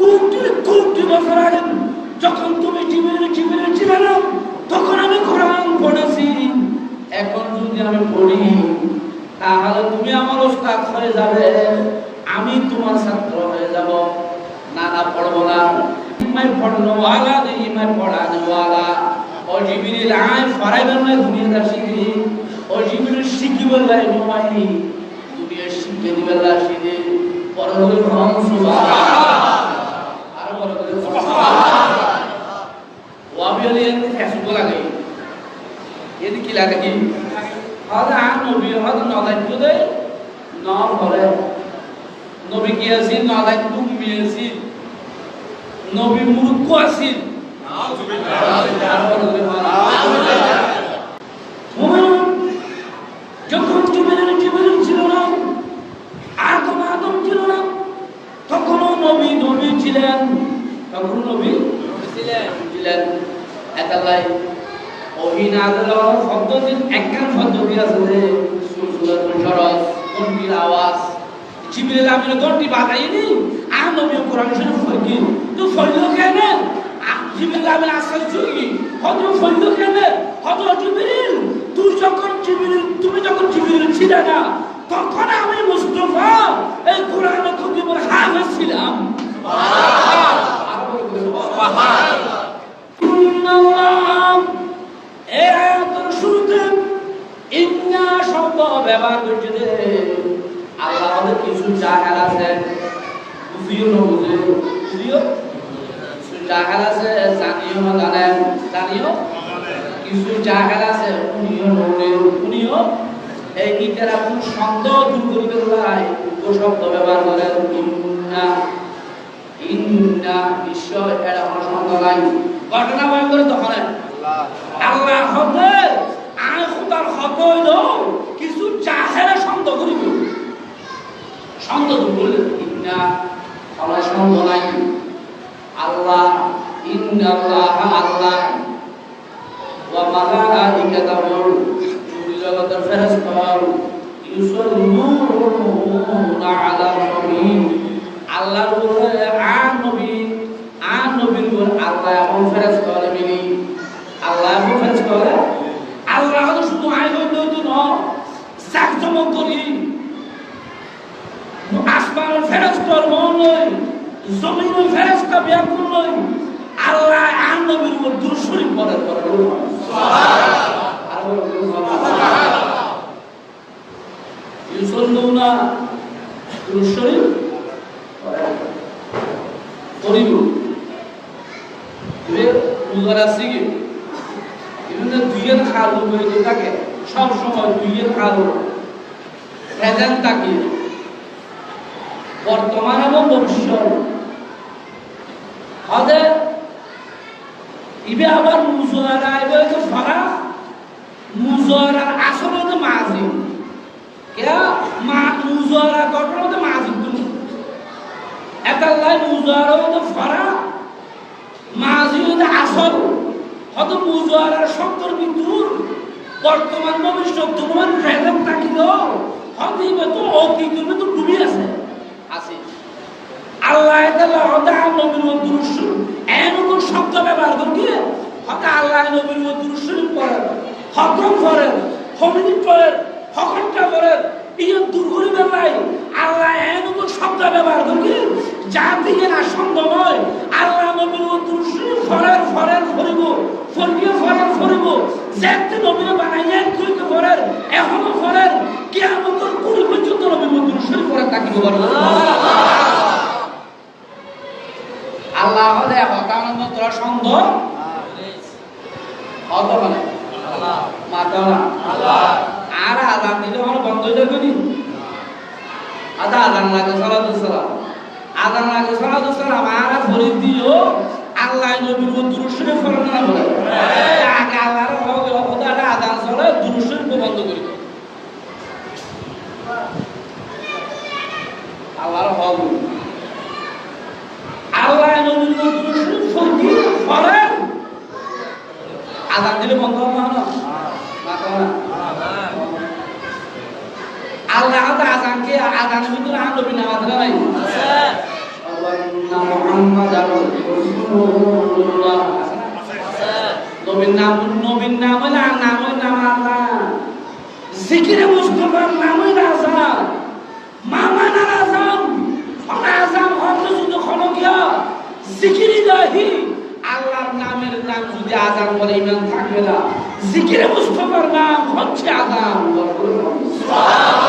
কোটি কোটি বছর আগে যখন তুমি জিবরিল ছিলে না, তখন আমি কোরআন পড়েছি। এখন যদি আমি পড়ি তাহলে তুমি আমার ওস্তাদ হয়ে যাবে, আমি তোমার ছাত্র হয়ে যাব। না না, পড়বো না। ইমাই পড়নো ওয়ালা দে ইমাই পড়ানো ওয়ালা। ও জিবরিল আয় ফরাইবেন না দুনিয়াদার শিখি। ও জিবরিল শিখিবেন না নয়, দুনিয়া শিখে দিবেন না শিখে। পরলোকে ভ্রম সুবহানাল্লাহ। আর বড় করে সুবহানাল্লাহ। ওয়াবিয়ালি এর ফেসবুক লাগে, এদি কি লাগে কি হযরত নবী হযরত নদাইত দে না পড়ে। নবী কি আছে না দায়িত্ব তুমি আছে, নবী মূর্খ আছে। যখন জিবরিল ছিল না, আদম ছিল না, তখনও নবী ছিলেন। তখন নবী ছিলেন। একালাই অহিনাদের পদ্ধতি একখান পদ্ধতি আছে যে সুলসুলাতুল জরস, ঘন্টির আওয়াজ। জিবরিল আমিন ঘন্টি বাজাইনি, আর নবী কোরআন শরীফ পড়ি তো ফরিল কেন? জিবরিল আমিন আসল চুরি হযরত ফরিল কেন? হযরত জিবরিল তুমি যখন জিবরিল ছিলে না, তখন আমি মুস্তাফা এই কোরআন খতিবের হাফেজ ছিলাম। সুবহানাল্লাহ। এই আয়াতের শুরুতে ইন্না শব্দ ব্যবহার করছে যে আল্লাহ আমাদের কিছু জাহেল আছে, বুঝিও না বুঝিও কিছু জাহেল আছে, জানিও না জানিও কিছু জাহেল আছে, উনিও এই ইটারা কোন সন্দেহ দূর করিতে লাই ও শব্দ ব্যবহার করেন। ইন্না নিশ্চয় এটা কোনো সন্দেহ নাই। ঘটনা বয়ান করে তখন আল্লাহ হবে আয় খুদার হতে হইল কিছু জাহেরা সন্দেহ করিব, সন্দেহ দূর করলেন। ইন্না আমার সন্দেহ নাই। আল্লাহ ইন্নাল্লাহ আল্লাহ ওয়া মালাইকাতাহু জগতের ফেরেশতা ইউসাল্লুনা আলান নবী আল্লাহর উপরে আর নবীর উপর আল্লাহ এবং ফেরেশতা মিলি আল্লাহ এবং ফেরেশতা আল্লাহ তো শুধু আয় হইল তো নয়, জাকজমক করি আসমানের ফেরেশতার মন নয়, জমিনের ফেরেশতা ব্যাকুল নয়। আল্লাহ আর নবীর উপর দুরূদ শরীফ পড়ে সুবহানাল্লাহ। আর বলো সুবহানাল্লাহ। ইউসাল্লুনা দুরূদ শরীফ পড়িব। এর উদারা সিগে বিভিন্ন দুইয়ের খালু হয়ে থাকে, সব সময় দুইয়ের খালু প্রেজেন্ট থাকে, বর্তমান এবং ভবিষ্যৎ। হদে ইবে আবার মুজরা আইবে তো ফারা মুজরার আসল হতে মাজি কে মুজরা ঘটনা হতে মাজি তুমি এটা লাই মুজরা হতে ফারা মাজি হতে আসল হতে মুজরার শব্দের ভিতর বর্তমান ভবিষ্যৎ তোমার প্রেজেন্ট থাকিল হতে ইবে তো অতীত তো ডুবি আছে। আল্লাহ তাআলা ওদা নবীর দুরূদ শরীফ এমন শব্দ ব্যবহার করে হতে আল্লাহ নবীর দুরূদ শরীফ পড়েন, খতম করেন, হমিদ পড়েন, হকটা পড়েন। এই দুর্গরি বেলায় আল্লাহ এমন শব্দ ব্যবহার করে যা দিয়ে না সম্ভব নয়। আল্লাহ নবীর দুরূদ শরীফ ফরেন ফরিব যেতে নবীর বানাইয়া তুই তো পড়েন, এখনো পড়েন, কিয়ামতের কুড়ি পর্যন্ত নবীর দুরূদ শরীফ পড়েন তাকিব আল্লাহ হলে হতানন্দ তোরা সন্দেহ হত মানে মাতানা আর আজান দিলে আমার বন্ধ হয়ে যাবে নি। আজান লাগে সালাতুসালাম, আজান লাগে সালাতুসালাম আর ফরিদ দিও আল্লাহ নবীর দুরূদ শরীফ পড়েন না বলে আগে আল্লাহর ওদাটা আজান চলে দুরূদ শরীফ বন্ধ করি আল্লাহর হক আল্লাহ নবীর দুরূদ শরীফ পড়েন আজান দিলে বন্ধ হবে না আল্লাহ আজানকে আজানের ভিতরে নবী নামাজ নাই মুহাম্মাদার রাসূলুল্লাহ। নবীর নাম হলো আযান। জিকিরে মুস্তাফার নাম হলো আযান। মামানা আযান, আযান হলো শুধু খলকিয়া জিকির ইলাহি। আল্লাহর নামের নাম যদি আযান বলে ঈমান থাকবে না। জিকিরে মুস্তাফার নাম হচ্ছে আযান। সুবহানাল্লাহ।